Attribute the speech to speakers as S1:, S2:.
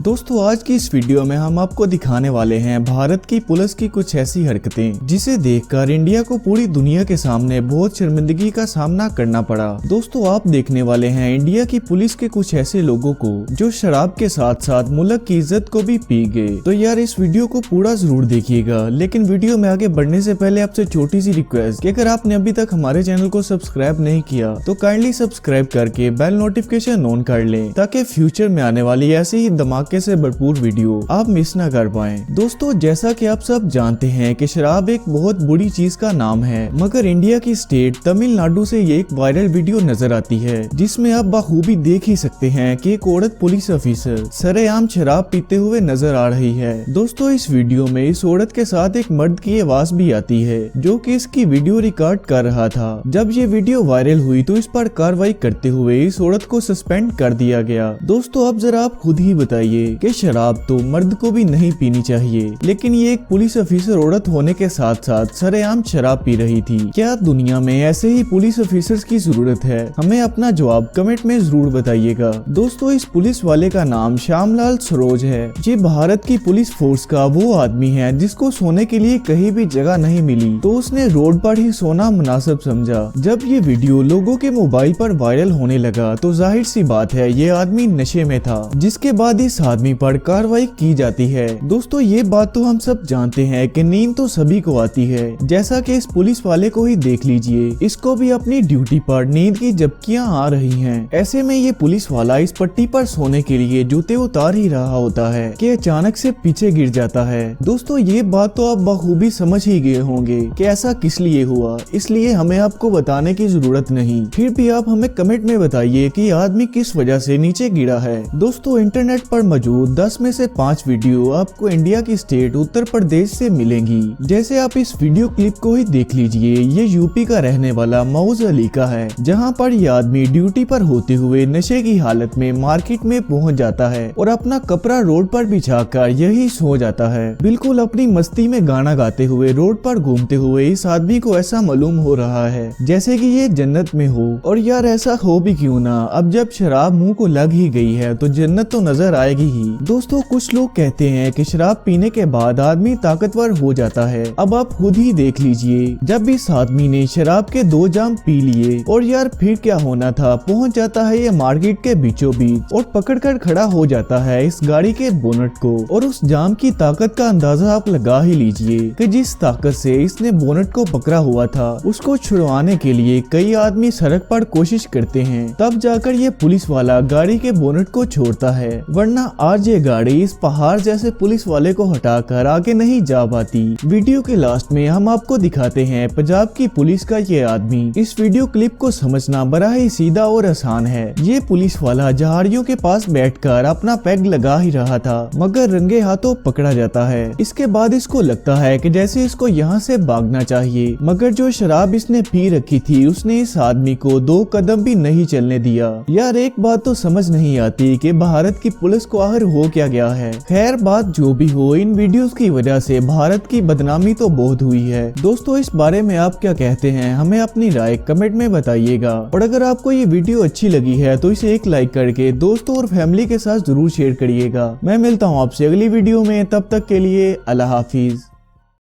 S1: दोस्तों आज की इस वीडियो में हम आपको दिखाने वाले हैं भारत की पुलिस की कुछ ऐसी हरकतें जिसे देखकर इंडिया को पूरी दुनिया के सामने बहुत शर्मिंदगी का सामना करना पड़ा। दोस्तों आप देखने वाले हैं इंडिया की पुलिस के कुछ ऐसे लोगों को जो शराब के साथ साथ मुल्क की इज्जत को भी पी गए। तो यार इस वीडियो को पूरा जरूर देखिएगा, लेकिन वीडियो में आगे बढ़ने से पहले आपसे छोटी सी रिक्वेस्ट कि अगर आपने अभी तक हमारे चैनल को सब्सक्राइब नहीं किया तो काइंडली सब्सक्राइब करके बेल नोटिफिकेशन ऑन कर लें ताकि फ्यूचर में आने वाली ऐसी ही धमाके से भरपूर वीडियो आप मिस ना कर पाएं। दोस्तों जैसा कि आप सब जानते हैं कि शराब एक बहुत बुरी चीज का नाम है, मगर इंडिया की स्टेट तमिलनाडु से ये एक वायरल वीडियो नजर आती है जिसमें आप बखूबी देख ही सकते हैं कि एक औरत पुलिस ऑफिसर सरेआम शराब पीते हुए नजर आ रही है। दोस्तों इस वीडियो में इस औरत के साथ एक मर्द की आवाज भी आती है जो कि इसकी वीडियो रिकॉर्ड कर रहा था। जब ये वीडियो वायरल हुई तो इस पर कार्रवाई करते हुए इस औरत को सस्पेंड कर दिया गया। दोस्तों अब जरा आप खुद ही बताइए कि शराब तो मर्द को भी नहीं पीनी चाहिए, लेकिन ये एक पुलिस ऑफिसर औरत होने के साथ साथ सरेआम शराब पी रही थी। क्या दुनिया में ऐसे ही पुलिस ऑफिसर्स की जरूरत है? हमें अपना जवाब कमेंट में जरूर बताइएगा। दोस्तों इस पुलिस वाले का नाम श्यामलाल सरोज है। ये भारत की पुलिस फोर्स का वो आदमी है जिसको सोने के लिए कहीं भी जगह नहीं मिली तो उसने रोड पर ही सोना मुनासिब समझा। जब ये वीडियो लोगों के मोबाइल पर वायरल होने लगा तो जाहिर सी बात है ये आदमी नशे में था, जिसके बाद इस आदमी पर कार्रवाई की जाती है। दोस्तों ये बात तो हम सब जानते हैं कि नींद तो सभी को आती है, जैसा कि इस पुलिस वाले को ही देख लीजिए, इसको भी अपनी ड्यूटी पर नींद की झपकियां आ रही हैं। ऐसे में ये पुलिस वाला इस पट्टी पर सोने के लिए जूते उतार ही रहा होता है कि अचानक से पीछे गिर जाता है। दोस्तों ये बात तो आप बखूबी समझ ही गए होंगे कि ऐसा किस लिए हुआ, इसलिए हमें आपको बताने की जरूरत नहीं। फिर भी आप हमें कमेंट में बताइए कि आदमी किस वजह से नीचे गिरा है। दोस्तों इंटरनेट पर मौजूद 10 में से 5 वीडियो आपको इंडिया की स्टेट उत्तर प्रदेश से मिलेंगी। जैसे आप इस वीडियो क्लिप को ही देख लीजिए, ये यूपी का रहने वाला मऊज अली का है, जहां पर यह आदमी ड्यूटी पर होते हुए नशे की हालत में मार्केट में पहुंच जाता है और अपना कपड़ा रोड पर बिछाकर यही सो जाता है। बिल्कुल अपनी मस्ती में गाना गाते हुए रोड पर घूमते हुए इस आदमी को ऐसा मालूम हो रहा है जैसे कि ये जन्नत में हो। और यार ऐसा हो भी क्यों ना, अब जब शराब मुंह को लग ही गई है तो जन्नत तो नजर आएगी ही। दोस्तों कुछ लोग कहते हैं कि शराब पीने के बाद आदमी ताकतवर हो जाता है। अब आप खुद ही देख लीजिए, जब इस आदमी ने शराब के 2 जाम पी लिए और यार फिर क्या होना था, पहुंच जाता है ये मार्केट के बीचों बीच और पकड़कर खड़ा हो जाता है इस गाड़ी के बोनट को। और उस जाम की ताकत का अंदाजा आप लगा ही लीजिए कि जिस ताकत से इसने बोनट को पकड़ा हुआ था उसको छुड़वाने के लिए कई आदमी सड़क पर कोशिश करते हैं, तब जाकर ये पुलिस वाला गाड़ी के बोनट को छोड़ता है, वरना आज ये गाड़ी इस पहाड़ जैसे पुलिस वाले को हटाकर आगे नहीं जा पाती। वीडियो के लास्ट में हम आपको दिखाते हैं पंजाब की पुलिस का ये आदमी। इस वीडियो क्लिप को समझना बड़ा ही सीधा और आसान है। ये पुलिस वाला जहारियों के पास बैठकर अपना पैग लगा ही रहा था, मगर रंगे हाथों पकड़ा जाता है। इसके बाद इसको लगता है कि जैसे इसको यहाँ से भागना चाहिए, मगर जो शराब इसने पी रखी थी उसने इस आदमी को 2 कदम भी नहीं चलने दिया। यार एक बात तो समझ नहीं आती कि भारत की पुलिस को आखिर हो क्या गया है। खैर बात जो भी हो, इन वीडियोस की वजह से भारत की बदनामी तो बहुत हुई है। दोस्तों इस बारे में आप क्या कहते हैं, हमें अपनी राय कमेंट में बताइएगा। और अगर आपको ये वीडियो अच्छी लगी है तो इसे एक लाइक करके दोस्तों और फैमिली के साथ जरूर शेयर करिएगा। मैं मिलता हूँ आपसे अगली वीडियो में, तब तक के लिए अल्लाह हाफिज।